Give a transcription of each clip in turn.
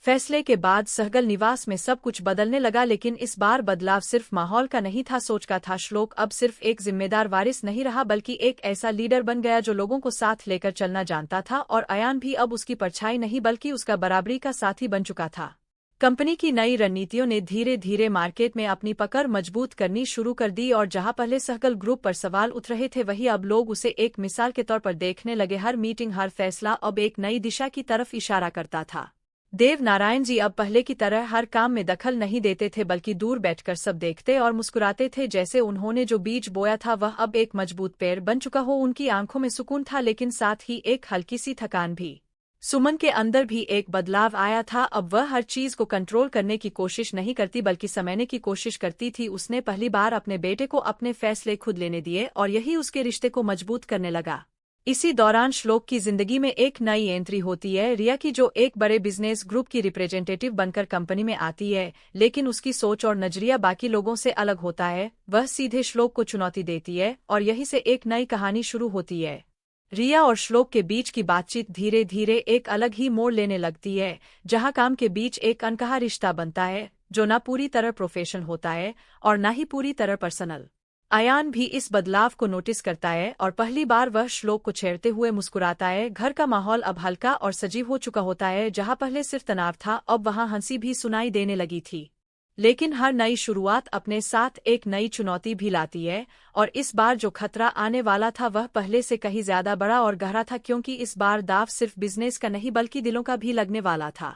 फैसले के बाद सहगल निवास में सब कुछ बदलने लगा, लेकिन इस बार बदलाव सिर्फ माहौल का नहीं था, सोच का था। श्लोक अब सिर्फ एक जिम्मेदार वारिस नहीं रहा, बल्कि एक ऐसा लीडर बन गया जो लोगों को साथ लेकर चलना जानता था। और अयान भी अब उसकी परछाई नहीं बल्कि उसका बराबरी का साथी बन चुका था। कंपनी की नई रणनीतियों ने धीरे धीरे मार्केट में अपनी पकड़ मजबूत करनी शुरू कर दी, और जहां पहले सहगल ग्रुप पर सवाल उठ रहे थे, वहीं अब लोग उसे एक मिसाल के तौर पर देखने लगे। हर मीटिंग, हर फैसला अब एक नई दिशा की तरफ इशारा करता था। देव नारायण जी अब पहले की तरह हर काम में दखल नहीं देते थे, बल्कि दूर बैठकर सब देखते और मुस्कुराते थे, जैसे उन्होंने जो बीज बोया था वह अब एक मजबूत पेड़ बन चुका हो। उनकी आंखों में सुकून था, लेकिन साथ ही एक हल्की सी थकान भी। सुमन के अंदर भी एक बदलाव आया था। अब वह हर चीज को कंट्रोल करने की कोशिश नहीं करती, बल्कि समझने की कोशिश करती थी। उसने पहली बार अपने बेटे को अपने फैसले खुद लेने दिए, और यही उसके रिश्ते को मजबूत करने लगा। इसी दौरान श्लोक की जिंदगी में एक नई एंट्री होती है, रिया की, जो एक बड़े बिजनेस ग्रुप की रिप्रेजेंटेटिव बनकर कंपनी में आती है। लेकिन उसकी सोच और नजरिया बाकी लोगों से अलग होता है। वह सीधे श्लोक को चुनौती देती है, और यहीं से एक नई कहानी शुरू होती है। रिया और श्लोक के बीच की बातचीत धीरे धीरे एक अलग ही मोड़ लेने लगती है, जहां काम के बीच एक अनकहा रिश्ता बनता है, जो न पूरी तरह प्रोफेशनल होता है और न ही पूरी तरह पर्सनल। अयान भी इस बदलाव को नोटिस करता है, और पहली बार वह श्लोक को छेड़ते हुए मुस्कुराता है। घर का माहौल अब हल्का और सजीव हो चुका होता है। जहां पहले सिर्फ तनाव था, अब वहां हंसी भी सुनाई देने लगी थी। लेकिन हर नई शुरुआत अपने साथ एक नई चुनौती भी लाती है, और इस बार जो खतरा आने वाला था वह पहले से कहीं ज्यादा बड़ा और गहरा था, क्योंकि इस बार दाव सिर्फ बिजनेस का नहीं बल्कि दिलों का भी लगने वाला था।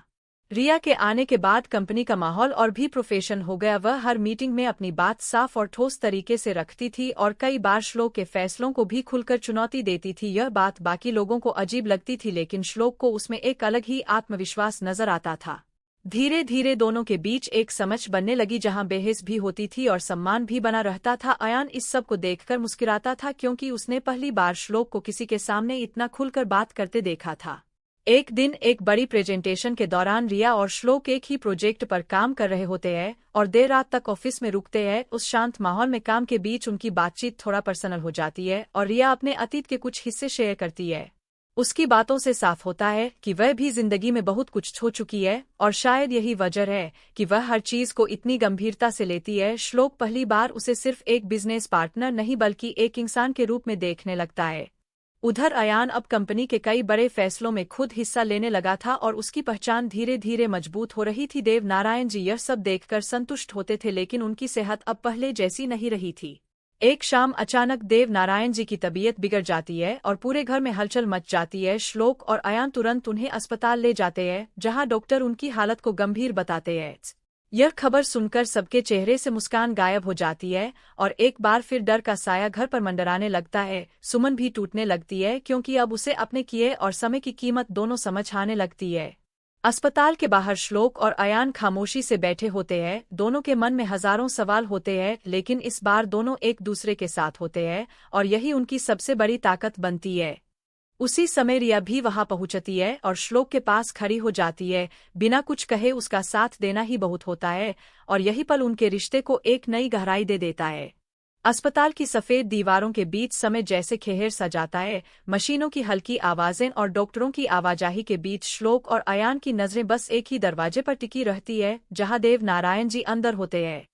रिया के आने के बाद कंपनी का माहौल और भी प्रोफेशनल हो गया। वह हर मीटिंग में अपनी बात साफ और ठोस तरीके से रखती थी, और कई बार श्लोक के फैसलों को भी खुलकर चुनौती देती थी। यह बात बाकी लोगों को अजीब लगती थी, लेकिन श्लोक को उसमें एक अलग ही आत्मविश्वास नजर आता था। धीरे धीरे दोनों के बीच एक समझ बनने लगी, जहां बहस भी होती थी और सम्मान भी बना रहता था। अयान इस सब को देखकर मुस्कुराता था, क्योंकि उसने पहली बार श्लोक को किसी के सामने इतना खुलकर बात करते देखा था। एक दिन एक बड़ी प्रेजेंटेशन के दौरान रिया और श्लोक एक ही प्रोजेक्ट पर काम कर रहे होते हैं, और देर रात तक ऑफिस में रुकते हैं। उस शांत माहौल में काम के बीच उनकी बातचीत थोड़ा पर्सनल हो जाती है, और रिया अपने अतीत के कुछ हिस्से शेयर करती है। उसकी बातों से साफ होता है कि वह भी जिंदगी में बहुत कुछ छो चुकी है, और शायद यही वजह है कि वह हर चीज को इतनी गंभीरता से लेती है। श्लोक पहली बार उसे सिर्फ एक बिजनेस पार्टनर नहीं बल्कि एक इंसान के रूप में देखने लगता है। उधर अयान अब कंपनी के कई बड़े फैसलों में खुद हिस्सा लेने लगा था, और उसकी पहचान धीरे धीरे मजबूत हो रही थी। देव नारायण जी यह सब देखकर संतुष्ट होते थे, लेकिन उनकी सेहत अब पहले जैसी नहीं रही थी। एक शाम अचानक देव नारायण जी की तबीयत बिगड़ जाती है, और पूरे घर में हलचल मच जाती है। श्लोक और अयान तुरंत उन्हें अस्पताल ले जाते हैं, जहां डॉक्टर उनकी हालत को गंभीर बताते हैं। यह खबर सुनकर सबके चेहरे से मुस्कान गायब हो जाती है, और एक बार फिर डर का साया घर पर मंडराने लगता है। सुमन भी टूटने लगती है, क्योंकि अब उसे अपने किए और समय की कीमत दोनों समझ आने लगती है। अस्पताल के बाहर श्लोक और अयान खामोशी से बैठे होते हैं। दोनों के मन में हजारों सवाल होते हैं, लेकिन इस बार दोनों एक दूसरे के साथ होते हैं, और यही उनकी सबसे बड़ी ताकत बनती है। उसी समय रिया भी वहां पहुंचती है और श्लोक के पास खड़ी हो जाती है। बिना कुछ कहे उसका साथ देना ही बहुत होता है, और यही पल उनके रिश्ते को एक नई गहराई दे देता है। अस्पताल की सफेद दीवारों के बीच समय जैसे खेहर सा जाता है। मशीनों की हल्की आवाजें और डॉक्टरों की आवाजाही के बीच श्लोक और अयान की नजरें बस एक ही दरवाजे पर टिकी रहती है, जहां देव नारायण जी अंदर होते हैं।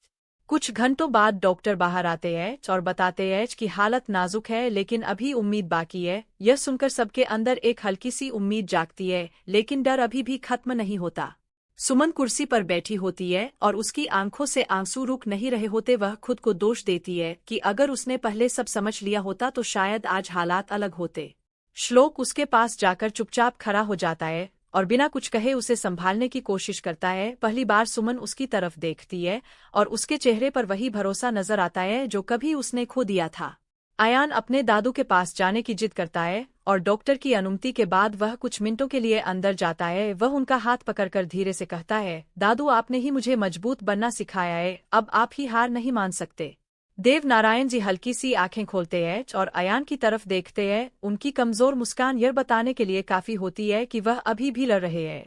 कुछ घंटों बाद डॉक्टर बाहर आते हैं और बताते हैं कि हालत नाजुक है, लेकिन अभी उम्मीद बाकी है। यह सुनकर सबके अंदर एक हल्की सी उम्मीद जागती है, लेकिन डर अभी भी खत्म नहीं होता। सुमन कुर्सी पर बैठी होती है, और उसकी आंखों से आंसू रुक नहीं रहे होते। वह खुद को दोष देती है कि अगर उसने पहले सब समझ लिया होता तो शायद आज हालात अलग होते। श्लोक उसके पास जाकर चुपचाप खड़ा हो जाता है, और बिना कुछ कहे उसे संभालने की कोशिश करता है। पहली बार सुमन उसकी तरफ देखती है, और उसके चेहरे पर वही भरोसा नजर आता है जो कभी उसने खो दिया था। अयान अपने दादू के पास जाने की जिद करता है, और डॉक्टर की अनुमति के बाद वह कुछ मिनटों के लिए अंदर जाता है। वह उनका हाथ पकड़कर धीरे से कहता है, दादू, आपने ही मुझे मजबूत बनना सिखाया है, अब आप ही हार नहीं मान सकते। देव नारायण जी हल्की सी आंखें खोलते हैं और अयान की तरफ देखते हैं। उनकी कमजोर मुस्कान यह बताने के लिए काफी होती है कि वह अभी भी लड़ रहे हैं।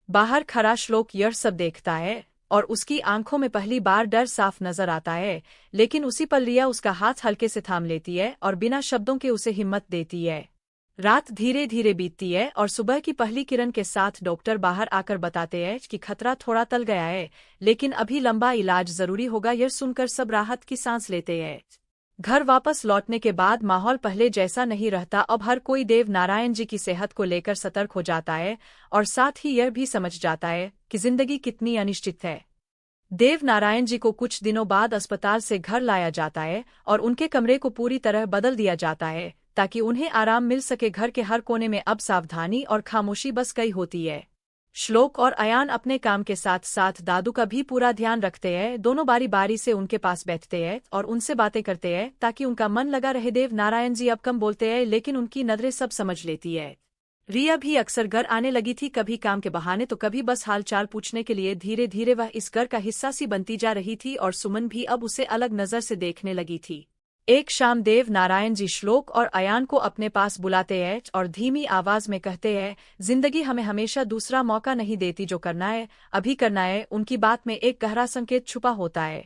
बाहर खड़ा श्लोक यह सब देखता है, और उसकी आंखों में पहली बार डर साफ नजर आता है। लेकिन उसी पल रिया उसका हाथ हल्के से थाम लेती है और बिना शब्दों के उसे हिम्मत देती है। रात धीरे धीरे बीतती है और सुबह की पहली किरण के साथ डॉक्टर बाहर आकर बताते हैं कि खतरा थोड़ा टल गया है, लेकिन अभी लंबा इलाज जरूरी होगा। यह सुनकर सब राहत की सांस लेते हैं। घर वापस लौटने के बाद माहौल पहले जैसा नहीं रहता। अब हर कोई देव नारायण जी की सेहत को लेकर सतर्क हो जाता है और साथ ही यह भी समझ जाता है कि जिंदगी कितनी अनिश्चित है। देव नारायण जी को कुछ दिनों बाद अस्पताल से घर लाया जाता है और उनके कमरे को पूरी तरह बदल दिया जाता है ताकि उन्हें आराम मिल सके। घर के हर कोने में अब सावधानी और खामोशी बस गई होती है। श्लोक और अयान अपने काम के साथ साथ दादू का भी पूरा ध्यान रखते हैं। दोनों बारी बारी से उनके पास बैठते हैं और उनसे बातें करते हैं ताकि उनका मन लगा रहे। देव नारायण जी अब कम बोलते हैं, लेकिन उनकी नजरें सब समझ लेती है। रिया भी अक्सर घर आने लगी थी, कभी काम के बहाने तो कभी बस हालचाल पूछने के लिए। धीरे धीरे वह इस घर का हिस्सा सी बनती जा रही थी और सुमन भी अब उसे अलग नजर से देखने लगी थी। एक शाम देव नारायण जी श्लोक और अयान को अपने पास बुलाते हैं और धीमी आवाज में कहते हैं, जिंदगी हमें हमेशा दूसरा मौका नहीं देती, जो करना है अभी करना है। उनकी बात में एक गहरा संकेत छुपा होता है।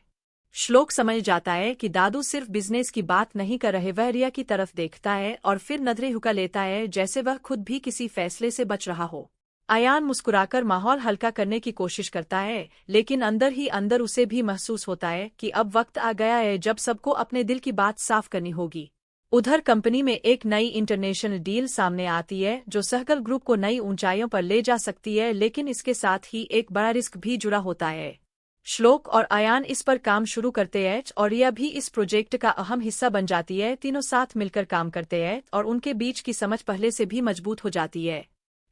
श्लोक समझ जाता है कि दादू सिर्फ बिजनेस की बात नहीं कर रहे। वह रिया की तरफ देखता है और फिर नजरें झुका लेता है जैसे वह खुद भी किसी फैसले से बच रहा हो। अयान मुस्कुराकर माहौल हल्का करने की कोशिश करता है, लेकिन अंदर ही अंदर उसे भी महसूस होता है कि अब वक्त आ गया है जब सबको अपने दिल की बात साफ करनी होगी। उधर कंपनी में एक नई इंटरनेशनल डील सामने आती है जो सहगल ग्रुप को नई ऊंचाइयों पर ले जा सकती है, लेकिन इसके साथ ही एक बड़ा रिस्क भी जुड़ा होता है। श्लोक और अयान इस पर काम शुरू करते हैं और रिया भी इस प्रोजेक्ट का अहम हिस्सा बन जाती है। तीनों साथ मिलकर काम करते हैं और उनके बीच की समझ पहले से भी मजबूत हो जाती है।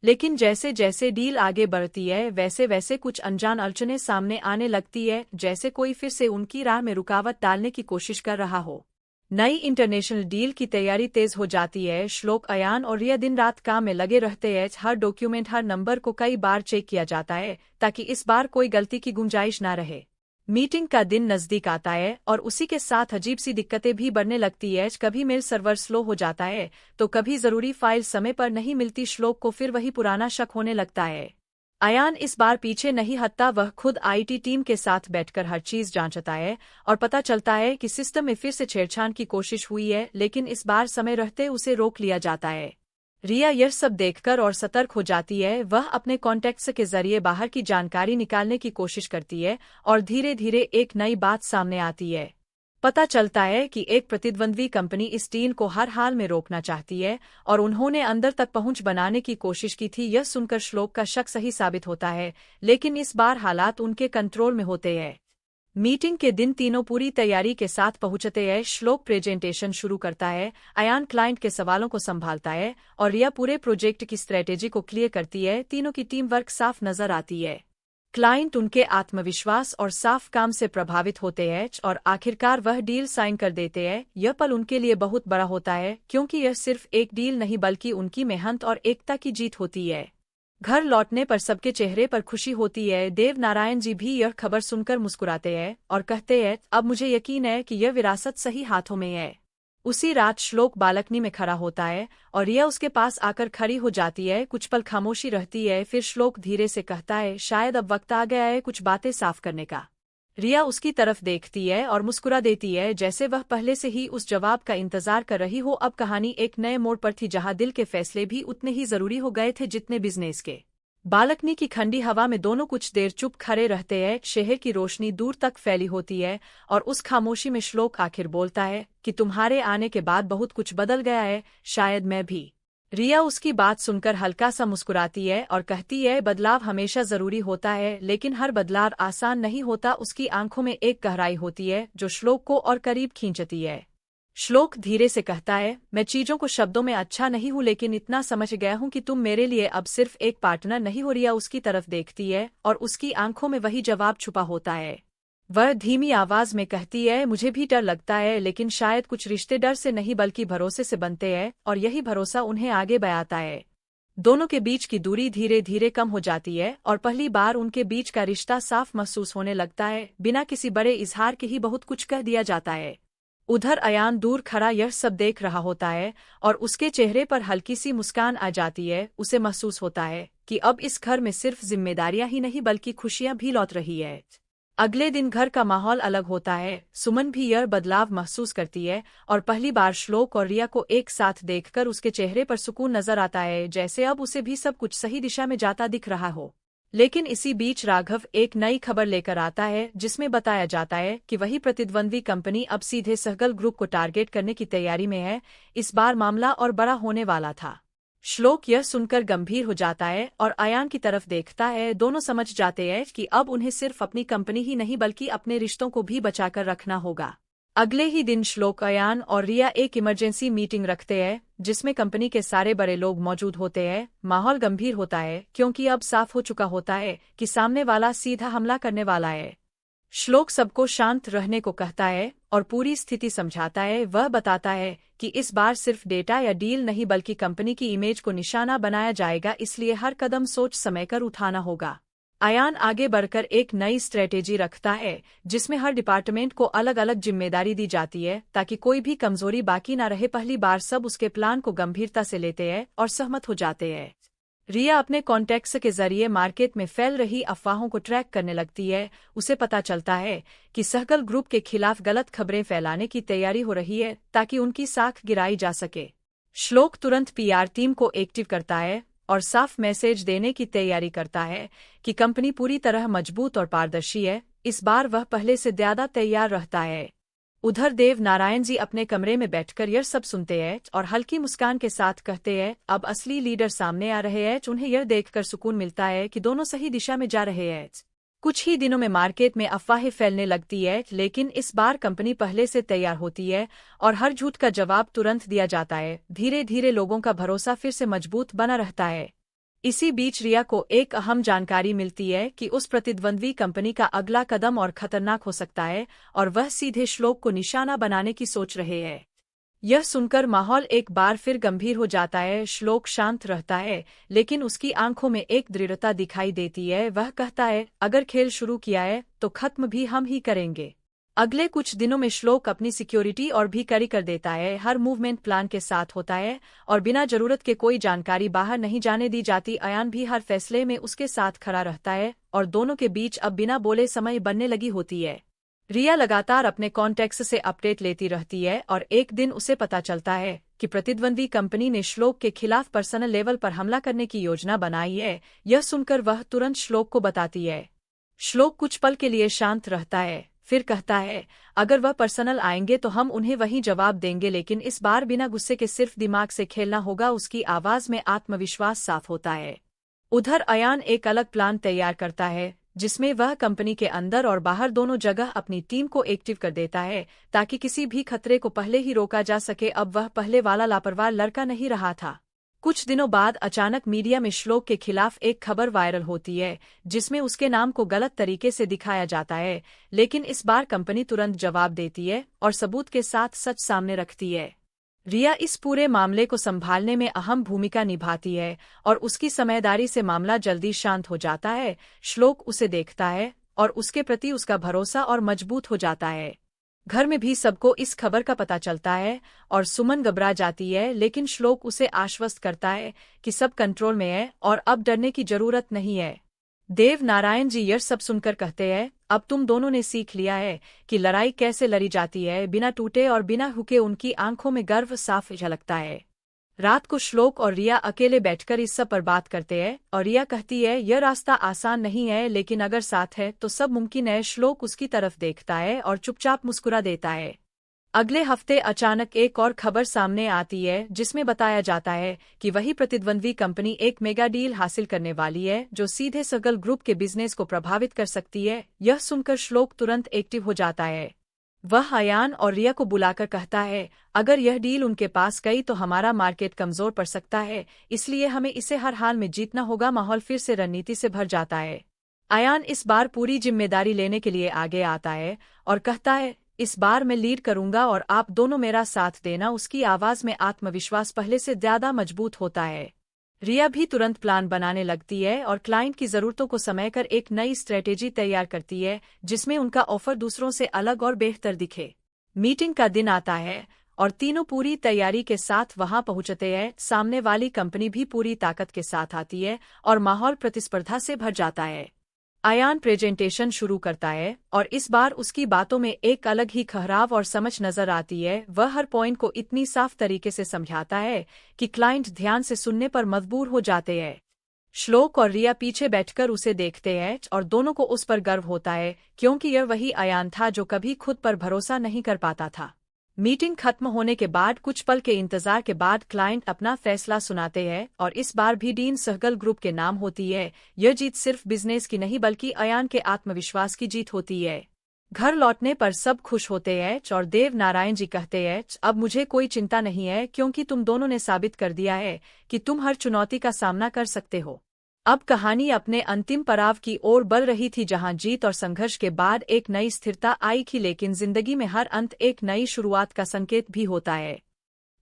लेकिन जैसे जैसे डील आगे बढ़ती है वैसे वैसे कुछ अनजान अड़चनें सामने आने लगती है, जैसे कोई फिर से उनकी राह में रुकावट डालने की कोशिश कर रहा हो। नई इंटरनेशनल डील की तैयारी तेज हो जाती है। श्लोक, अयान और रिया दिन रात काम में लगे रहते हैं। हर डॉक्यूमेंट, हर नंबर को कई बार चेक किया जाता है ताकि इस बार कोई गलती की गुंजाइश ना रहे। मीटिंग का दिन नजदीक आता है और उसी के साथ अजीब सी दिक्कतें भी बढ़ने लगती है। कभी मेल सर्वर स्लो हो जाता है तो कभी जरूरी फाइल समय पर नहीं मिलती। श्लोक को फिर वही पुराना शक होने लगता है। अयान इस बार पीछे नहीं हटता, वह खुद आईटी टीम के साथ बैठकर हर चीज जांचता है और पता चलता है कि सिस्टम में फिर से छेड़छाड़ की कोशिश हुई है, लेकिन इस बार समय रहते उसे रोक लिया जाता है। रिया यह सब देखकर और सतर्क हो जाती है। वह अपने कॉन्टैक्ट्स के जरिए बाहर की जानकारी निकालने की कोशिश करती है और धीरे धीरे एक नई बात सामने आती है। पता चलता है कि एक प्रतिद्वंद्वी कंपनी इस डील को हर हाल में रोकना चाहती है और उन्होंने अंदर तक पहुंच बनाने की कोशिश की थी। यह सुनकर श्लोक का शक सही साबित होता है, लेकिन इस बार हालात उनके कंट्रोल में होते हैं। मीटिंग के दिन तीनों पूरी तैयारी के साथ पहुंचते हैं। श्लोक प्रेजेंटेशन शुरू करता है, अयान क्लाइंट के सवालों को संभालता है और रिया पूरे प्रोजेक्ट की स्ट्रेटेजी को क्लियर करती है। तीनों की टीम वर्क साफ नजर आती है। क्लाइंट उनके आत्मविश्वास और साफ काम से प्रभावित होते हैं और आखिरकार वह डील साइन कर देते हैं। यह पल उनके लिए बहुत बड़ा होता है, क्योंकि यह सिर्फ एक डील नहीं बल्कि उनकी मेहनत और एकता की जीत होती है। घर लौटने पर सबके चेहरे पर खुशी होती है। देव नारायण जी भी यह खबर सुनकर मुस्कुराते हैं और कहते हैं, अब मुझे यकीन है कि यह विरासत सही हाथों में है। उसी रात श्लोक बालकनी में खड़ा होता है और रिया उसके पास आकर खड़ी हो जाती है। कुछ पल खामोशी रहती है, फिर श्लोक धीरे से कहता है, शायद अब वक्त आ गया है कुछ बातें साफ करने का। रिया उसकी तरफ देखती है और मुस्कुरा देती है, जैसे वह पहले से ही उस जवाब का इंतजार कर रही हो। अब कहानी एक नए मोड़ पर थी, जहां दिल के फैसले भी उतने ही जरूरी हो गए थे जितने बिजनेस के। बालकनी की ठंडी हवा में दोनों कुछ देर चुप खड़े रहते हैं। शहर की रोशनी दूर तक फैली होती है और उस खामोशी में श्लोक आखिर बोलता है कि तुम्हारे आने के बाद बहुत कुछ बदल गया है, शायद मैं भी। रिया उसकी बात सुनकर हल्का सा मुस्कुराती है और कहती है, बदलाव हमेशा जरूरी होता है, लेकिन हर बदलाव आसान नहीं होता। उसकी आंखों में एक गहराई होती है जो श्लोक को और करीब खींचती है। श्लोक धीरे से कहता है, मैं चीजों को शब्दों में अच्छा नहीं हूं, लेकिन इतना समझ गया हूं कि तुम मेरे लिए अब सिर्फ एक पार्टनर नहीं हो। रिया उसकी तरफ देखती है और उसकी आंखों में वही जवाब छुपा होता है। वह धीमी आवाज में कहती है, मुझे भी डर लगता है, लेकिन शायद कुछ रिश्ते डर से नहीं बल्कि भरोसे से बनते हैं और यही भरोसा उन्हें आगे बढ़ाता है। दोनों के बीच की दूरी धीरे धीरे कम हो जाती है और पहली बार उनके बीच का रिश्ता साफ महसूस होने लगता है। बिना किसी बड़े इजहार के ही बहुत कुछ कह दिया जाता है। उधर अयान दूर खड़ा यह सब देख रहा होता है और उसके चेहरे पर हल्की सी मुस्कान आ जाती है। उसे महसूस होता है कि अब इस घर में सिर्फ जिम्मेदारियां ही नहीं बल्कि खुशियां भी लौट रही है। अगले दिन घर का माहौल अलग होता है। सुमन भी यह बदलाव महसूस करती है और पहली बार श्लोक और रिया को एक साथ देखकर उसके चेहरे पर सुकून नजर आता है, जैसे अब उसे भी सब कुछ सही दिशा में जाता दिख रहा हो। लेकिन इसी बीच राघव एक नई खबर लेकर आता है, जिसमें बताया जाता है कि वही प्रतिद्वंद्वी कंपनी अब सीधे सहगल ग्रुप को टारगेट करने की तैयारी में है। इस बार मामला और बड़ा होने वाला था। श्लोक यह सुनकर गंभीर हो जाता है और अयान की तरफ देखता है। दोनों समझ जाते हैं कि अब उन्हें सिर्फ अपनी कंपनी ही नहीं बल्कि अपने रिश्तों को भी बचाकर रखना होगा। अगले ही दिन श्लोक, अयान और रिया एक इमरजेंसी मीटिंग रखते हैं, जिसमें कंपनी के सारे बड़े लोग मौजूद होते हैं। माहौल गंभीर होता है क्योंकि अब साफ हो चुका होता है कि सामने वाला सीधा हमला करने वाला है। श्लोक सबको शांत रहने को कहता है और पूरी स्थिति समझाता है। वह बताता है कि इस बार सिर्फ डेटा या डील नहीं बल्कि कंपनी की इमेज को निशाना बनाया जाएगा, इसलिए हर कदम सोच समझकर उठाना होगा। अयान आगे बढ़कर एक नई स्ट्रेटेजी रखता है, जिसमें हर डिपार्टमेंट को अलग अलग जिम्मेदारी दी जाती है ताकि कोई भी कमजोरी बाकी न रहे। पहली बार सब उसके प्लान को गंभीरता से लेते हैं और सहमत हो जाते हैं। रिया अपने कॉन्टैक्ट्स के जरिए मार्केट में फैल रही अफवाहों को ट्रैक करने लगती है। उसे पता चलता है कि सहगल ग्रुप के खिलाफ गलत खबरें फैलाने की तैयारी हो रही है ताकि उनकी साख गिराई जा सके। श्लोक तुरंत पीआर टीम को एक्टिव करता है और साफ मैसेज देने की तैयारी करता है कि कंपनी पूरी तरह मजबूत और पारदर्शी है। इस बार वह पहले से ज्यादा तैयार रहता है। उधर देव नारायण जी अपने कमरे में बैठकर यह सब सुनते हैं और हल्की मुस्कान के साथ कहते हैं, अब असली लीडर सामने आ रहे हैं। उन्हें यह देखकर सुकून मिलता है कि दोनों सही दिशा में जा रहे हैं। कुछ ही दिनों में मार्केट में अफवाहें फैलने लगती है, लेकिन इस बार कंपनी पहले से तैयार होती है और हर झूठ का जवाब तुरंत दिया जाता है। धीरे धीरे लोगों का भरोसा फिर से मजबूत बना रहता है। इसी बीच रिया को एक अहम जानकारी मिलती है कि उस प्रतिद्वंद्वी कंपनी का अगला कदम और खतरनाक हो सकता है और वह सीधे श्लोक को निशाना बनाने की सोच रहे हैं। यह सुनकर माहौल एक बार फिर गंभीर हो जाता है। श्लोक शांत रहता है, लेकिन उसकी आंखों में एक दृढ़ता दिखाई देती है। वह कहता है, अगर खेल शुरू किया है तो खत्म भी हम ही करेंगे। अगले कुछ दिनों में श्लोक अपनी सिक्योरिटी और भी कड़ी कर देता है। हर मूवमेंट प्लान के साथ होता है और बिना जरूरत के कोई जानकारी बाहर नहीं जाने दी जाती। अयान भी हर फैसले में उसके साथ खड़ा रहता है और दोनों के बीच अब बिना बोले समय बनने लगी होती है। रिया लगातार अपने कॉन्टैक्ट्स से अपडेट लेती रहती है और एक दिन उसे पता चलता है कि प्रतिद्वंद्वी कंपनी ने श्लोक के खिलाफ पर्सनल लेवल पर हमला करने की योजना बनाई है। यह सुनकर वह तुरंत श्लोक को बताती है। श्लोक कुछ पल के लिए शांत रहता है, फिर कहता है, अगर वह पर्सनल आएंगे तो हम उन्हें वही जवाब देंगे, लेकिन इस बार बिना गुस्से के सिर्फ दिमाग से खेलना होगा। उसकी आवाज में आत्मविश्वास साफ होता है। उधर अयान एक अलग प्लान तैयार करता है, जिसमें वह कंपनी के अंदर और बाहर दोनों जगह अपनी टीम को एक्टिव कर देता है ताकि किसी भी खतरे को पहले ही रोका जा सके। अब वह पहले वाला लापरवाह लड़का नहीं रहा था। कुछ दिनों बाद अचानक मीडिया में श्लोक के खिलाफ एक खबर वायरल होती है, जिसमें उसके नाम को गलत तरीके से दिखाया जाता है। लेकिन इस बार कंपनी तुरंत जवाब देती है और सबूत के साथ सच सामने रखती है। रिया इस पूरे मामले को संभालने में अहम भूमिका निभाती है और उसकी समझदारी से मामला जल्दी शांत हो जाता है। श्लोक उसे देखता है और उसके प्रति उसका भरोसा और मजबूत हो जाता है। घर में भी सबको इस खबर का पता चलता है और सुमन घबरा जाती है, लेकिन श्लोक उसे आश्वस्त करता है कि सब कंट्रोल में है और अब डरने की जरूरत नहीं है। देव नारायण जी यह सब सुनकर कहते हैं, अब तुम दोनों ने सीख लिया है कि लड़ाई कैसे लड़ी जाती है बिना टूटे और बिना हुके। उनकी आंखों में गर्व साफ झलकता है। रात को श्लोक और रिया अकेले बैठकर इस सब पर बात करते हैं और रिया कहती है, यह रास्ता आसान नहीं है, लेकिन अगर साथ है तो सब मुमकिन है। श्लोक उसकी तरफ देखता है और चुपचाप मुस्कुरा देता है। अगले हफ्ते अचानक एक और खबर सामने आती है, जिसमें बताया जाता है कि वही प्रतिद्वंद्वी कंपनी एक मेगा डील हासिल करने वाली है जो सीधे सहगल ग्रुप के बिजनेस को प्रभावित कर सकती है। यह सुनकर श्लोक तुरंत एक्टिव हो जाता है। वह अयान और रिया को बुलाकर कहता है, अगर यह डील उनके पास गई तो हमारा मार्केट कमजोर पड़ सकता है, इसलिए हमें इसे हर हाल में जीतना होगा। माहौल फिर से रणनीति से भर जाता है। अयान इस बार पूरी जिम्मेदारी लेने के लिए आगे आता है और कहता है, इस बार मैं लीड करूंगा और आप दोनों मेरा साथ देना। उसकी आवाज में आत्मविश्वास पहले से ज्यादा मजबूत होता है। रिया भी तुरंत प्लान बनाने लगती है और क्लाइंट की जरूरतों को समझकर एक नई स्ट्रेटेजी तैयार करती है, जिसमें उनका ऑफर दूसरों से अलग और बेहतर दिखे। मीटिंग का दिन आता है और तीनों पूरी तैयारी के साथ वहां पहुंचते हैं। सामने वाली कंपनी भी पूरी ताकत के साथ आती है और माहौल प्रतिस्पर्धा से भर जाता है। अयान प्रेजेंटेशन शुरू करता है और इस बार उसकी बातों में एक अलग ही ठहराव और समझ नजर आती है। वह हर पॉइंट को इतनी साफ तरीके से समझाता है कि क्लाइंट ध्यान से सुनने पर मजबूर हो जाते हैं। श्लोक और रिया पीछे बैठकर उसे देखते हैं और दोनों को उस पर गर्व होता है, क्योंकि यह वही अयान था जो कभी खुद पर भरोसा नहीं कर पाता था। मीटिंग खत्म होने के बाद कुछ पल के इंतजार के बाद क्लाइंट अपना फैसला सुनाते हैं और इस बार भी डीन सहगल ग्रुप के नाम होती है। यह जीत सिर्फ बिजनेस की नहीं बल्कि अयान के आत्मविश्वास की जीत होती है। घर लौटने पर सब खुश होते हैं और देव नारायण जी कहते हैं, अब मुझे कोई चिंता नहीं है, क्योंकि तुम दोनों ने साबित कर दिया है कि तुम हर चुनौती का सामना कर सकते हो। अब कहानी अपने अंतिम पड़ाव की ओर बढ़ रही थी, जहां जीत और संघर्ष के बाद एक नई स्थिरता आई थी, लेकिन जिंदगी में हर अंत एक नई शुरुआत का संकेत भी होता है।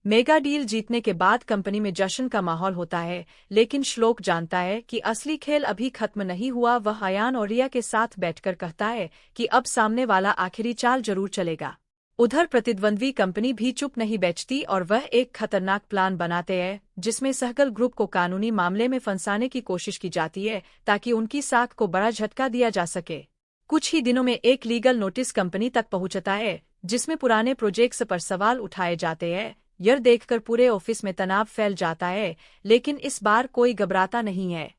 मेगा डील जीतने के बाद कंपनी में जश्न का माहौल होता है, लेकिन श्लोक जानता है कि असली खेल अभी खत्म नहीं हुआ। वह अयान और रिया के साथ बैठकर कहता है कि अब सामने वाला आखिरी चाल जरूर चलेगा। उधर प्रतिद्वंद्वी कंपनी भी चुप नहीं बैठती और वह एक खतरनाक प्लान बनाते हैं, जिसमें सहगल ग्रुप को कानूनी मामले में फंसाने की कोशिश की जाती है ताकि उनकी साख को बड़ा झटका दिया जा सके। कुछ ही दिनों में एक लीगल नोटिस कंपनी तक पहुंचता है, जिसमें पुराने प्रोजेक्ट्स पर सवाल उठाए जाते हैं। यह देखकर पूरे ऑफिस में तनाव फैल जाता है, लेकिन इस बार कोई घबराता नहीं है।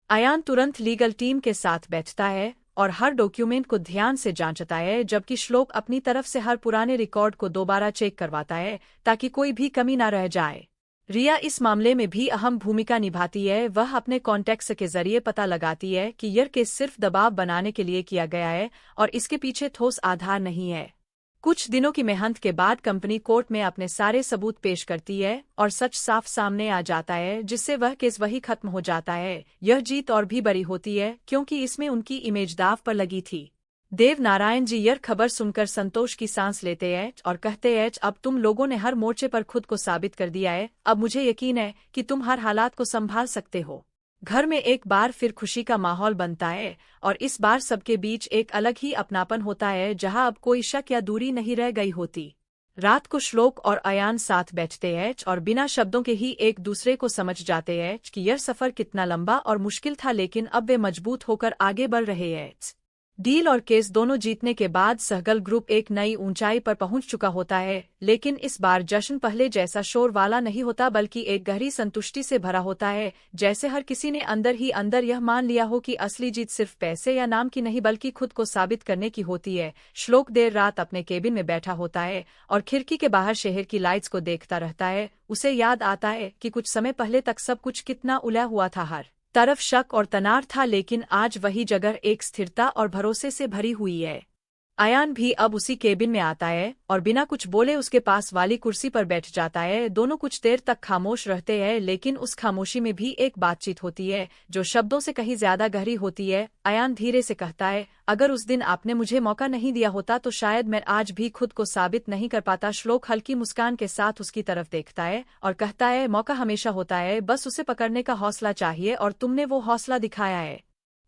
अयान तुरंत लीगल टीम के साथ बैठता है और हर डॉक्यूमेंट को ध्यान से जांचता है, जबकि श्लोक अपनी तरफ से हर पुराने रिकॉर्ड को दोबारा चेक करवाता है ताकि कोई भी कमी न रह जाए। रिया इस मामले में भी अहम भूमिका निभाती है। वह अपने कॉन्टेक्ट्स के जरिए पता लगाती है कि यह केस सिर्फ दबाव बनाने के लिए किया गया है और इसके पीछे ठोस आधार नहीं है। कुछ दिनों की मेहनत के बाद कंपनी कोर्ट में अपने सारे सबूत पेश करती है और सच साफ सामने आ जाता है, जिससे वह केस वही खत्म हो जाता है। यह जीत और भी बड़ी होती है, क्योंकि इसमें उनकी इमेज दांव पर लगी थी। देव नारायण जी यह खबर सुनकर संतोष की सांस लेते हैं और कहते हैं, अब तुम लोगों ने हर मोर्चे पर खुद को साबित कर दिया है। अब मुझे यकीन है कि तुम हर हालात को संभाल सकते हो। घर में एक बार फिर खुशी का माहौल बनता है और इस बार सबके बीच एक अलग ही अपनापन होता है, जहां अब कोई शक या दूरी नहीं रह गई होती। रात को श्लोक और अयान साथ बैठते हैं और बिना शब्दों के ही एक दूसरे को समझ जाते हैं कि यह सफर कितना लंबा और मुश्किल था, लेकिन अब वे मजबूत होकर आगे बढ़ रहे हैं। डील और केस दोनों जीतने के बाद सहगल ग्रुप एक नई ऊंचाई पर पहुंच चुका होता है, लेकिन इस बार जश्न पहले जैसा शोर वाला नहीं होता, बल्कि एक गहरी संतुष्टि से भरा होता है, जैसे हर किसी ने अंदर ही अंदर यह मान लिया हो कि असली जीत सिर्फ पैसे या नाम की नहीं बल्कि खुद को साबित करने की होती है। श्लोक देर रात अपने केबिन में बैठा होता है और खिड़की के बाहर शहर की लाइट्स को देखता रहता है। उसे याद आता है कि कुछ समय पहले तक सब कुछ कितना उलझा हुआ था, हर तरफ शक और तनाव था, लेकिन आज वही जगह एक स्थिरता और भरोसे से भरी हुई है। अयान भी अब उसी केबिन में आता है और बिना कुछ बोले उसके पास वाली कुर्सी पर बैठ जाता है। दोनों कुछ देर तक खामोश रहते हैं, लेकिन उस खामोशी में भी एक बातचीत होती है जो शब्दों से कहीं ज्यादा गहरी होती है। अयान धीरे से कहता है, अगर उस दिन आपने मुझे मौका नहीं दिया होता तो शायद मैं आज भी खुद को साबित नहीं कर पाता। श्लोक हल्की मुस्कान के साथ उसकी तरफ देखता है और कहता है, मौका हमेशा होता है, बस उसे पकड़ने का हौसला चाहिए और तुमने वो हौसला दिखाया है।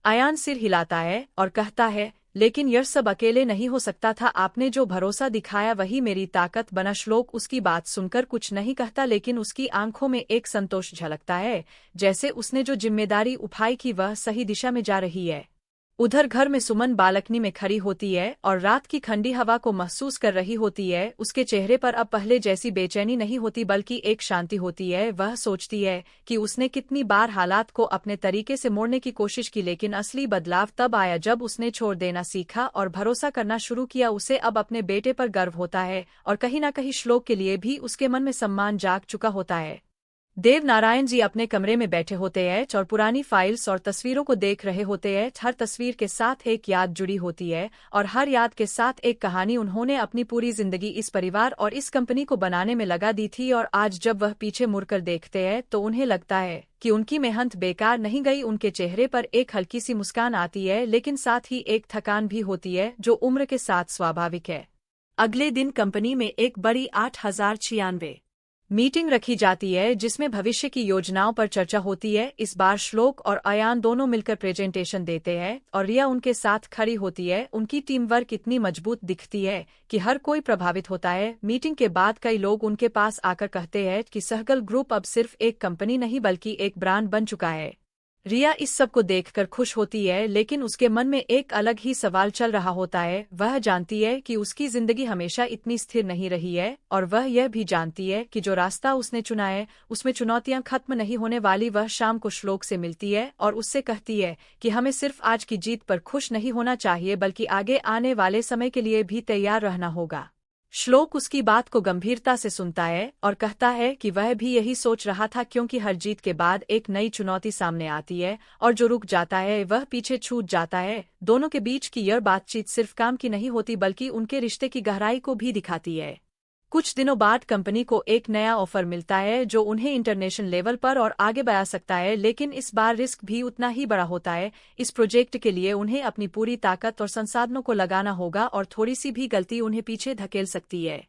अयान सिर हिलाता है और कहता है, लेकिन यह सब अकेले नहीं हो सकता था, आपने जो भरोसा दिखाया वही मेरी ताकत बना। श्लोक उसकी बात सुनकर कुछ नहीं कहता, लेकिन उसकी आंखों में एक संतोष झलकता है, जैसे उसने जो जिम्मेदारी उठाई की वह सही दिशा में जा रही है। उधर घर में सुमन बालकनी में खड़ी होती है और रात की ठंडी हवा को महसूस कर रही होती है। उसके चेहरे पर अब पहले जैसी बेचैनी नहीं होती, बल्कि एक शांति होती है। वह सोचती है कि उसने कितनी बार हालात को अपने तरीके से मोड़ने की कोशिश की, लेकिन असली बदलाव तब आया जब उसने छोड़ देना सीखा और भरोसा करना शुरू किया। उसे अब अपने बेटे पर गर्व होता है और कहीं न कहीं श्लोक के लिए भी उसके मन में सम्मान जाग चुका होता है। देव नारायण जी अपने कमरे में बैठे होते हैं और पुरानी फाइल्स और तस्वीरों को देख रहे होते हैं। हर तस्वीर के साथ एक याद जुड़ी होती है और हर याद के साथ एक कहानी। उन्होंने अपनी पूरी जिंदगी इस परिवार और इस कंपनी को बनाने में लगा दी थी और आज जब वह पीछे मुड़कर देखते हैं तो उन्हें लगता है कि उनकी मेहनत बेकार नहीं गई। उनके चेहरे पर एक हल्की सी मुस्कान आती है, लेकिन साथ ही एक थकान भी होती है जो उम्र के साथ स्वाभाविक है। अगले दिन कंपनी में एक बड़ी 8096 मीटिंग रखी जाती है, जिसमें भविष्य की योजनाओं पर चर्चा होती है। इस बार श्लोक और अयान दोनों मिलकर प्रेजेंटेशन देते हैं और रिया उनके साथ खड़ी होती है। उनकी टीम वर्क इतनी मजबूत दिखती है कि हर कोई प्रभावित होता है। मीटिंग के बाद कई लोग उनके पास आकर कहते हैं कि सहगल ग्रुप अब सिर्फ एक कंपनी नहीं बल्कि एक ब्रांड बन चुका है। रिया इस सब को देखकर खुश होती है, लेकिन उसके मन में एक अलग ही सवाल चल रहा होता है। वह जानती है कि उसकी जिंदगी हमेशा इतनी स्थिर नहीं रही है, और वह यह भी जानती है कि जो रास्ता उसने चुना है उसमें चुनौतियां खत्म नहीं होने वाली। वह शाम को श्लोक से मिलती है और उससे कहती है कि हमें सिर्फ आज की जीत पर खुश नहीं होना चाहिए, बल्कि आगे आने वाले समय के लिए भी तैयार रहना होगा। श्लोक उसकी बात को गंभीरता से सुनता है और कहता है कि वह भी यही सोच रहा था, क्योंकि हर जीत के बाद एक नई चुनौती सामने आती है और जो रुक जाता है वह पीछे छूट जाता है। दोनों के बीच की यह बातचीत सिर्फ काम की नहीं होती, बल्कि उनके रिश्ते की गहराई को भी दिखाती है। कुछ दिनों बाद कंपनी को एक नया ऑफर मिलता है जो उन्हें इंटरनेशनल लेवल पर और आगे बढ़ा सकता है, लेकिन इस बार रिस्क भी उतना ही बड़ा होता है। इस प्रोजेक्ट के लिए उन्हें अपनी पूरी ताकत और संसाधनों को लगाना होगा, और थोड़ी सी भी गलती उन्हें पीछे धकेल सकती है।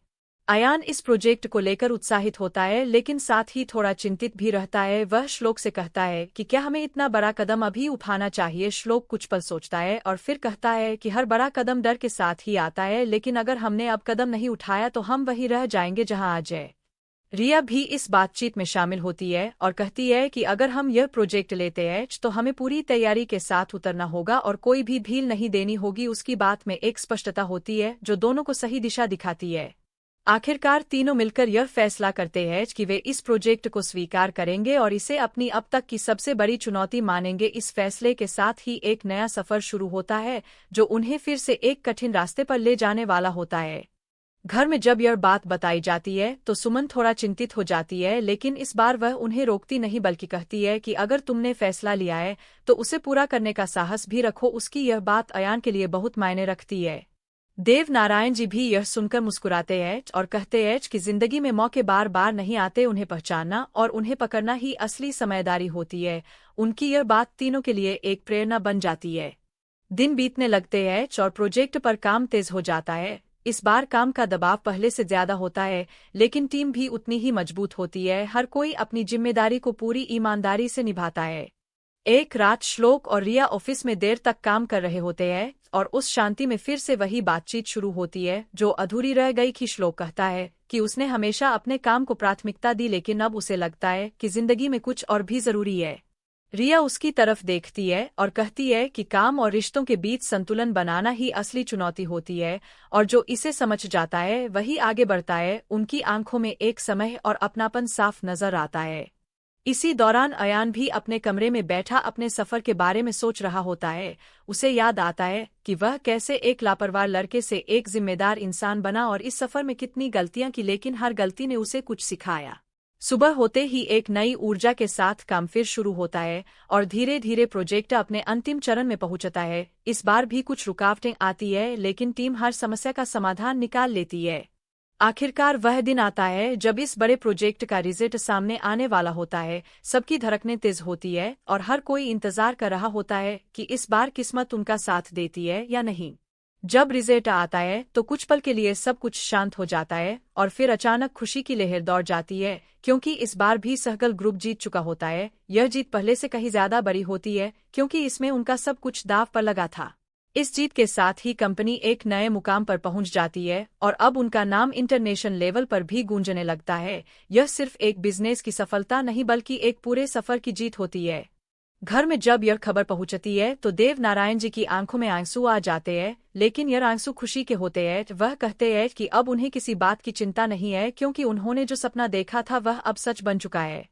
अयान इस प्रोजेक्ट को लेकर उत्साहित होता है, लेकिन साथ ही थोड़ा चिंतित भी रहता है। वह श्लोक से कहता है कि क्या हमें इतना बड़ा कदम अभी उठाना चाहिए। श्लोक कुछ पल सोचता है और फिर कहता है कि हर बड़ा कदम डर के साथ ही आता है, लेकिन अगर हमने अब कदम नहीं उठाया तो हम वहीं रह जाएंगे जहां आज है। रिया भी इस बातचीत में शामिल होती है और कहती है कि अगर हम यह प्रोजेक्ट लेते हैं तो हमें पूरी तैयारी के साथ उतरना होगा और कोई भी ढील नहीं देनी होगी। उसकी बात में एक स्पष्टता होती है जो दोनों को सही दिशा दिखाती है। आखिरकार तीनों मिलकर यह फैसला करते हैं कि वे इस प्रोजेक्ट को स्वीकार करेंगे और इसे अपनी अब तक की सबसे बड़ी चुनौती मानेंगे। इस फैसले के साथ ही एक नया सफर शुरू होता है जो उन्हें फिर से एक कठिन रास्ते पर ले जाने वाला होता है। घर में जब यह बात बताई जाती है तो सुमन थोड़ा चिंतित हो जाती है, लेकिन इस बार वह उन्हें रोकती नहीं बल्कि कहती है कि अगर तुमने फैसला लिया है तो उसे पूरा करने का साहस भी रखो। उसकी यह बात अयान के लिए बहुत मायने रखती है। देव नारायण जी भी यह सुनकर मुस्कुराते हैं और कहते हैं कि जिंदगी में मौके बार बार नहीं आते, उन्हें पहचानना और उन्हें पकड़ना ही असली समझदारी होती है। उनकी यह बात तीनों के लिए एक प्रेरणा बन जाती है। दिन बीतने लगते हैं और प्रोजेक्ट पर काम तेज हो जाता है। इस बार काम का दबाव पहले से ज्यादा होता है, लेकिन टीम भी उतनी ही मजबूत होती है। हर कोई अपनी जिम्मेदारी को पूरी ईमानदारी से निभाता है। एक रात श्लोक और रिया ऑफिस में देर तक काम कर रहे होते हैं और उस शांति में फिर से वही बातचीत शुरू होती है जो अधूरी रह गई थी। श्लोक कहता है कि उसने हमेशा अपने काम को प्राथमिकता दी, लेकिन अब उसे लगता है कि जिंदगी में कुछ और भी जरूरी है। रिया उसकी तरफ देखती है और कहती है कि काम और रिश्तों के बीच संतुलन बनाना ही असली चुनौती होती है, और जो इसे समझ जाता है वही आगे बढ़ता है। उनकी आंखों में एक समय और अपनापन साफ नजर आता है। इसी दौरान अयान भी अपने कमरे में बैठा अपने सफर के बारे में सोच रहा होता है। उसे याद आता है कि वह कैसे एक लापरवाह लड़के से एक जिम्मेदार इंसान बना और इस सफर में कितनी गलतियां की, लेकिन हर गलती ने उसे कुछ सिखाया। सुबह होते ही एक नई ऊर्जा के साथ काम फिर शुरू होता है और धीरे धीरे प्रोजेक्ट अपने अंतिम चरण में पहुंचता है। इस बार भी कुछ रुकावटें आती है, लेकिन टीम हर समस्या का समाधान निकाल लेती है। आखिरकार वह दिन आता है जब इस बड़े प्रोजेक्ट का रिजल्ट सामने आने वाला होता है। सबकी धड़कनें तेज होती है और हर कोई इंतजार कर रहा होता है कि इस बार किस्मत उनका साथ देती है या नहीं। जब रिजल्ट आता है तो कुछ पल के लिए सब कुछ शांत हो जाता है और फिर अचानक खुशी की लहर दौड़ जाती है, क्योंकि इस बार भी सहगल ग्रुप जीत चुका होता है। यह जीत पहले से कहीं ज्यादा बड़ी होती है, क्योंकि इसमें उनका सब कुछ दांव पर लगा था। इस जीत के साथ ही कंपनी एक नए मुकाम पर पहुंच जाती है और अब उनका नाम इंटरनेशनल लेवल पर भी गूंजने लगता है। यह सिर्फ एक बिजनेस की सफलता नहीं, बल्कि एक पूरे सफर की जीत होती है। घर में जब यह खबर पहुंचती है तो देव नारायण जी की आंखों में आंसू आ जाते हैं, लेकिन यह आंसू खुशी के होते हैं। वह कहते हैं कि अब उन्हें किसी बात की चिंता नहीं है, क्योंकि उन्होंने जो सपना देखा था वह अब सच बन चुका है।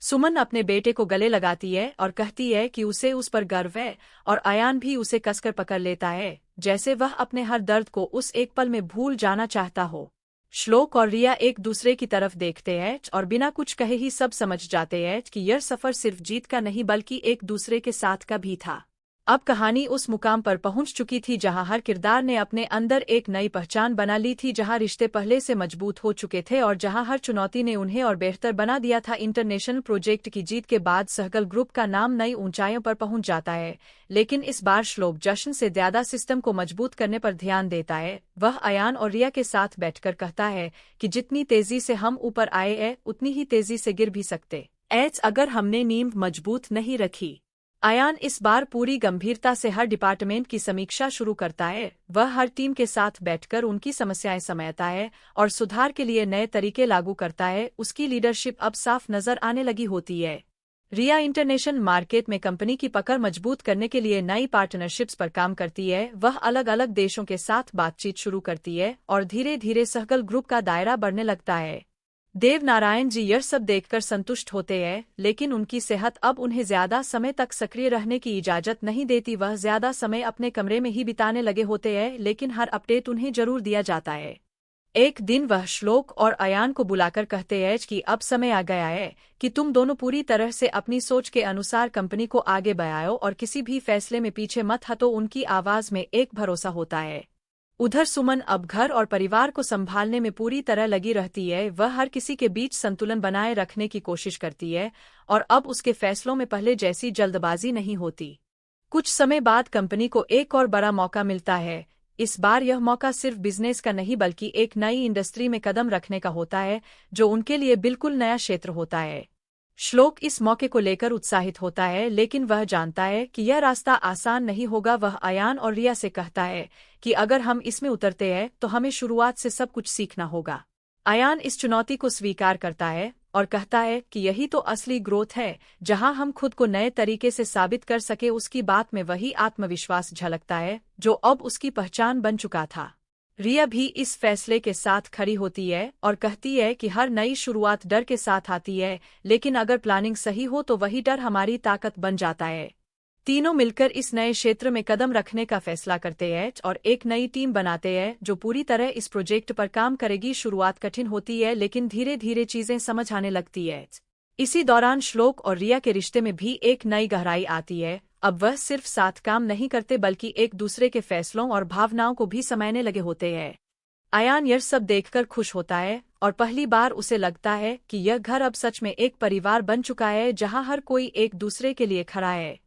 सुमन अपने बेटे को गले लगाती है और कहती है कि उसे उस पर गर्व है, और अयान भी उसे कसकर पकड़ लेता है, जैसे वह अपने हर दर्द को उस एक पल में भूल जाना चाहता हो। श्लोक और रिया एक दूसरे की तरफ देखते हैं और बिना कुछ कहे ही सब समझ जाते हैं कि यह सफर सिर्फ जीत का नहीं बल्कि एक दूसरे के साथ का भी था। अब कहानी उस मुकाम पर पहुंच चुकी थी जहां हर किरदार ने अपने अंदर एक नई पहचान बना ली थी, जहां रिश्ते पहले से मजबूत हो चुके थे और जहां हर चुनौती ने उन्हें और बेहतर बना दिया था। इंटरनेशनल प्रोजेक्ट की जीत के बाद सहगल ग्रुप का नाम नई ऊंचाइयों पर पहुंच जाता है, लेकिन इस बार श्लोक जश्न से ज्यादा सिस्टम को मजबूत करने पर ध्यान देता है। वह अयान और रिया के साथ बैठकर कहता है कि जितनी तेजी से हम ऊपर आए हैं उतनी ही तेजी से गिर भी सकते हैं अगर हमने नींव मजबूत नहीं रखी। अयान इस बार पूरी गंभीरता से हर डिपार्टमेंट की समीक्षा शुरू करता है। वह हर टीम के साथ बैठकर उनकी समस्याएं समझता है और सुधार के लिए नए तरीके लागू करता है। उसकी लीडरशिप अब साफ नजर आने लगी होती है। रिया इंटरनेशनल मार्केट में कंपनी की पकड़ मजबूत करने के लिए नई पार्टनरशिप्स पर काम करती है। वह अलग अलग देशों के साथ बातचीत शुरू करती है और धीरे धीरे सहगल ग्रुप का दायरा बढ़ने लगता है। देव नारायण जी यह सब देखकर संतुष्ट होते हैं, लेकिन उनकी सेहत अब उन्हें ज्यादा समय तक सक्रिय रहने की इजाजत नहीं देती। वह ज्यादा समय अपने कमरे में ही बिताने लगे होते हैं, लेकिन हर अपडेट उन्हें जरूर दिया जाता है। एक दिन वह श्लोक और अयान को बुलाकर कहते हैं कि अब समय आ गया है कि तुम दोनों पूरी तरह से अपनी सोच के अनुसार कंपनी को आगे बढ़ाओ और किसी भी फैसले में पीछे मत हटो। उनकी आवाज में एक भरोसा होता है। उधर सुमन अब घर और परिवार को संभालने में पूरी तरह लगी रहती है। वह हर किसी के बीच संतुलन बनाए रखने की कोशिश करती है और अब उसके फैसलों में पहले जैसी जल्दबाजी नहीं होती। कुछ समय बाद कंपनी को एक और बड़ा मौका मिलता है। इस बार यह मौका सिर्फ बिजनेस का नहीं बल्कि एक नई इंडस्ट्री में कदम रखने का होता है, जो उनके लिए बिल्कुल नया क्षेत्र होता है। श्लोक इस मौके को लेकर उत्साहित होता है, लेकिन वह जानता है कि यह रास्ता आसान नहीं होगा। वह अयान और रिया से कहता है कि अगर हम इसमें उतरते हैं तो हमें शुरुआत से सब कुछ सीखना होगा। अयान इस चुनौती को स्वीकार करता है और कहता है कि यही तो असली ग्रोथ है, जहां हम खुद को नए तरीके से साबित कर सके। उसकी बात में वही आत्मविश्वास झलकता है जो अब उसकी पहचान बन चुका था। रिया भी इस फैसले के साथ खड़ी होती है और कहती है कि हर नई शुरुआत डर के साथ आती है, लेकिन अगर प्लानिंग सही हो तो वही डर हमारी ताकत बन जाता है। तीनों मिलकर इस नए क्षेत्र में कदम रखने का फैसला करते हैं और एक नई टीम बनाते हैं जो पूरी तरह इस प्रोजेक्ट पर काम करेगी। शुरुआत कठिन होती है, लेकिन धीरे धीरे चीजें समझ आने लगती है। इसी दौरान श्लोक और रिया के रिश्ते में भी एक नई गहराई आती है। अब वह सिर्फ साथ काम नहीं करते बल्कि एक दूसरे के फैसलों और भावनाओं को भी समझने लगे होते हैं। अयान यह सब देखकर खुश होता है और पहली बार उसे लगता है कि यह घर अब सच में एक परिवार बन चुका है, जहां हर कोई एक दूसरे के लिए खड़ा है।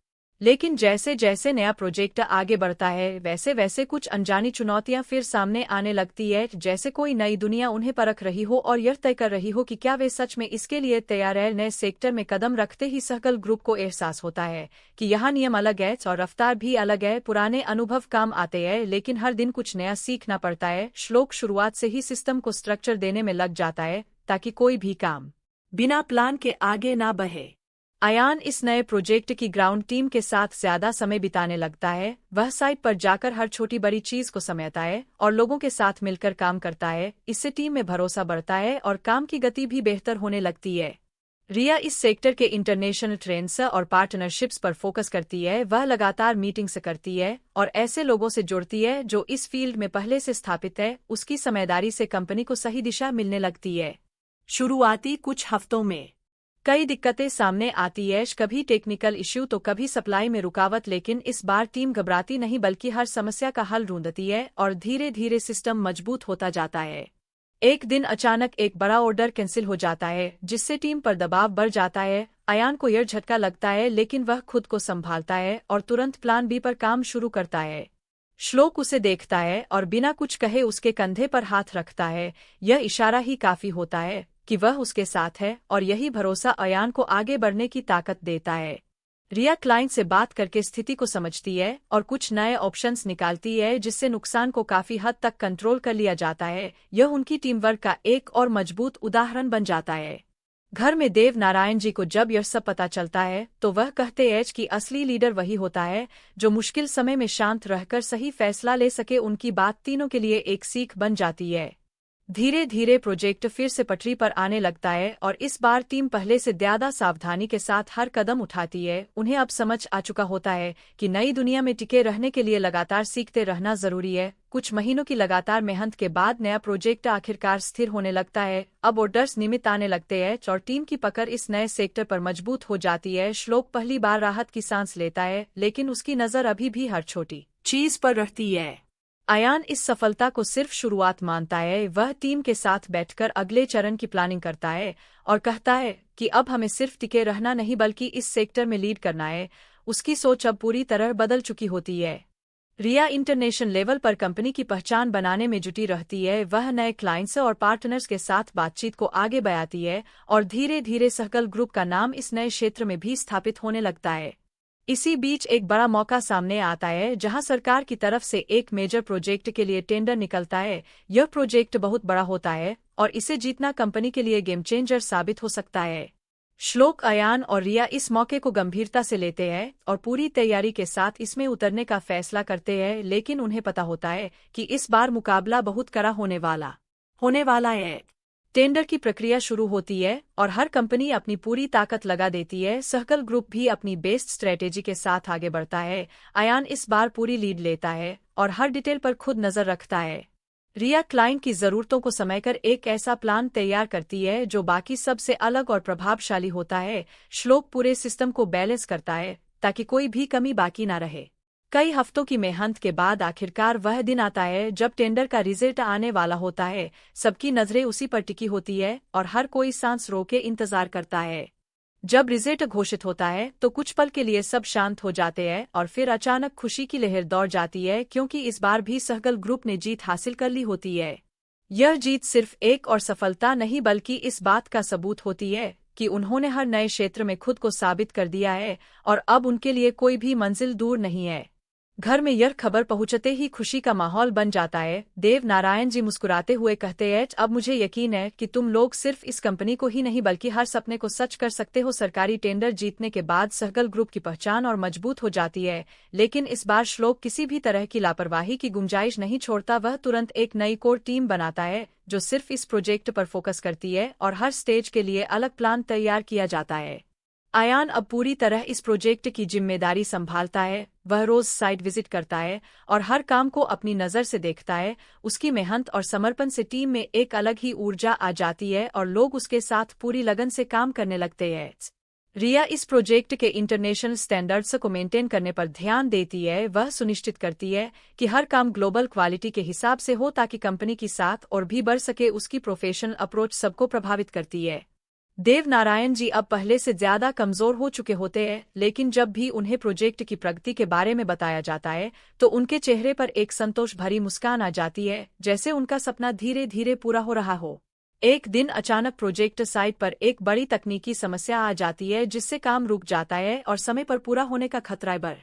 लेकिन जैसे जैसे नया प्रोजेक्ट आगे बढ़ता है, वैसे वैसे कुछ अनजानी चुनौतियां फिर सामने आने लगती है, जैसे कोई नई दुनिया उन्हें परख रही हो और यह तय कर रही हो कि क्या वे सच में इसके लिए तैयार है। नए सेक्टर में कदम रखते ही सहगल ग्रुप को एहसास होता है कि यहाँ नियम अलग है और रफ्तार भी अलग है। पुराने अनुभव काम आते हैं, लेकिन हर दिन कुछ नया सीखना पड़ता है। श्लोक शुरुआत से ही सिस्टम को स्ट्रक्चर देने में लग जाता है ताकि कोई भी काम बिना प्लान के आगे ना बढ़े। अयान इस नए प्रोजेक्ट की ग्राउंड टीम के साथ ज्यादा समय बिताने लगता है। वह साइट पर जाकर हर छोटी बड़ी चीज को समझता है और लोगों के साथ मिलकर काम करता है। इससे टीम में भरोसा बढ़ता है और काम की गति भी बेहतर होने लगती है। रिया इस सेक्टर के इंटरनेशनल ट्रेंड्स और पार्टनरशिप्स पर फोकस करती है। वह लगातार मीटिंग्स करती है और ऐसे लोगों से जुड़ती है जो इस फील्ड में पहले से स्थापित है। उसकी समझदारी से कंपनी को सही दिशा मिलने लगती है। शुरुआती कुछ हफ्तों में कई दिक्कतें सामने आती है, कभी टेक्निकल इश्यू तो कभी सप्लाई में रुकावट, लेकिन इस बार टीम घबराती नहीं बल्कि हर समस्या का हल ढूंढती है और धीरे धीरे सिस्टम मजबूत होता जाता है। एक दिन अचानक एक बड़ा ऑर्डर कैंसिल हो जाता है, जिससे टीम पर दबाव बढ़ जाता है। अयान को यह झटका लगता है, लेकिन वह खुद को संभालता है और तुरंत प्लान बी पर काम शुरू करता है। श्लोक उसे देखता है और बिना कुछ कहे उसके कंधे पर हाथ रखता है। यह इशारा ही काफी होता है कि वह उसके साथ है और यही भरोसा अयान को आगे बढ़ने की ताकत देता है। रिया क्लाइंट से बात करके स्थिति को समझती है और कुछ नए ऑप्शंस निकालती है, जिससे नुकसान को काफी हद तक कंट्रोल कर लिया जाता है। यह उनकी टीम वर्क का एक और मजबूत उदाहरण बन जाता है। घर में देव नारायण जी को जब यह सब पता चलता है तो वह कहते हैं कि असली लीडर वही होता है जो मुश्किल समय में शांत रहकर सही फैसला ले सके। उनकी बात तीनों के लिए एक सीख बन जाती है। धीरे धीरे प्रोजेक्ट फिर से पटरी पर आने लगता है और इस बार टीम पहले से ज्यादा सावधानी के साथ हर कदम उठाती है। उन्हें अब समझ आ चुका होता है कि नई दुनिया में टिके रहने के लिए लगातार सीखते रहना जरूरी है। कुछ महीनों की लगातार मेहनत के बाद नया प्रोजेक्ट आखिरकार स्थिर होने लगता है। अब ऑर्डर्स नियमित आने लगते हैं और टीम की पकड़ इस नए सेक्टर पर मजबूत हो जाती है। श्लोक पहली बार राहत की सांस लेता है, लेकिन उसकी नजर अभी भी हर छोटी चीज पर रहती है। अयान इस सफलता को सिर्फ शुरुआत मानता है। वह टीम के साथ बैठकर अगले चरण की प्लानिंग करता है और कहता है कि अब हमें सिर्फ टिके रहना नहीं बल्कि इस सेक्टर में लीड करना है। उसकी सोच अब पूरी तरह बदल चुकी होती है। रिया इंटरनेशनल लेवल पर कंपनी की पहचान बनाने में जुटी रहती है। वह नए क्लाइंट्स और पार्टनर्स के साथ बातचीत को आगे बढ़ाती है और धीरे धीरे सहगल ग्रुप का नाम इस नए क्षेत्र में भी स्थापित होने लगता है। इसी बीच एक बड़ा मौका सामने आता है, जहां सरकार की तरफ से एक मेजर प्रोजेक्ट के लिए टेंडर निकलता है। यह प्रोजेक्ट बहुत बड़ा होता है और इसे जीतना कंपनी के लिए गेम चेंजर साबित हो सकता है। श्लोक, अयान और रिया इस मौके को गंभीरता से लेते हैं और पूरी तैयारी के साथ इसमें उतरने का फैसला करते हैं, लेकिन उन्हें पता होता है कि इस बार मुकाबला बहुत कड़ा होने वाला है। टेंडर की प्रक्रिया शुरू होती है और हर कंपनी अपनी पूरी ताकत लगा देती है। सहगल ग्रुप भी अपनी बेस्ट स्ट्रेटेजी के साथ आगे बढ़ता है। अयान इस बार पूरी लीड लेता है और हर डिटेल पर खुद नजर रखता है। रिया क्लाइंट की जरूरतों को समझकर एक ऐसा प्लान तैयार करती है जो बाकी सबसे अलग और प्रभावशाली होता है। श्लोक पूरे सिस्टम को बैलेंस करता है ताकि कोई भी कमी बाकी ना रहे। कई हफ्तों की मेहनत के बाद आखिरकार वह दिन आता है जब टेंडर का रिजल्ट आने वाला होता है। सबकी नजरें उसी पर टिकी होती है और हर कोई सांस रोके इंतजार करता है। जब रिजल्ट घोषित होता है तो कुछ पल के लिए सब शांत हो जाते हैं और फिर अचानक खुशी की लहर दौड़ जाती है, क्योंकि इस बार भी सहगल ग्रुप ने जीत हासिल कर ली होती है। यह जीत सिर्फ एक और सफलता नहीं बल्कि इस बात का सबूत होती है कि उन्होंने हर नए क्षेत्र में खुद को साबित कर दिया है और अब उनके लिए कोई भी मंजिल दूर नहीं है। घर में यह खबर पहुंचते ही खुशी का माहौल बन जाता है। देव नारायण जी मुस्कुराते हुए कहते हैं, अब मुझे यकीन है कि तुम लोग सिर्फ इस कंपनी को ही नहीं बल्कि हर सपने को सच कर सकते हो। सरकारी टेंडर जीतने के बाद सहगल ग्रुप की पहचान और मजबूत हो जाती है, लेकिन इस बार श्लोक किसी भी तरह की लापरवाही की गुंजाइश नहीं छोड़ता। वह तुरंत एक नई कोर टीम बनाता है जो सिर्फ इस प्रोजेक्ट पर फोकस करती है और हर स्टेज के लिए अलग प्लान तैयार किया जाता है। अयान अब पूरी तरह इस प्रोजेक्ट की जिम्मेदारी संभालता है। वह रोज साइट विजिट करता है और हर काम को अपनी नज़र से देखता है। उसकी मेहनत और समर्पण से टीम में एक अलग ही ऊर्जा आ जाती है और लोग उसके साथ पूरी लगन से काम करने लगते हैं। रिया इस प्रोजेक्ट के इंटरनेशनल स्टैंडर्ड्स को मेंटेन करने पर ध्यान देती है। वह सुनिश्चित करती है कि हर काम ग्लोबल क्वालिटी के हिसाब से हो ताकि कंपनी की साथ और भी बढ़ सके। उसकी प्रोफेशनल अप्रोच सबको प्रभावित करती है। देव नारायण जी अब पहले से ज्यादा कमजोर हो चुके होते हैं, लेकिन जब भी उन्हें प्रोजेक्ट की प्रगति के बारे में बताया जाता है तो उनके चेहरे पर एक संतोष भरी मुस्कान आ जाती है, जैसे उनका सपना धीरे धीरे पूरा हो रहा हो। एक दिन अचानक प्रोजेक्ट साइट पर एक बड़ी तकनीकी समस्या आ जाती है जिससे काम रुक जाता है और समय पर पूरा होने का खतरा बढ़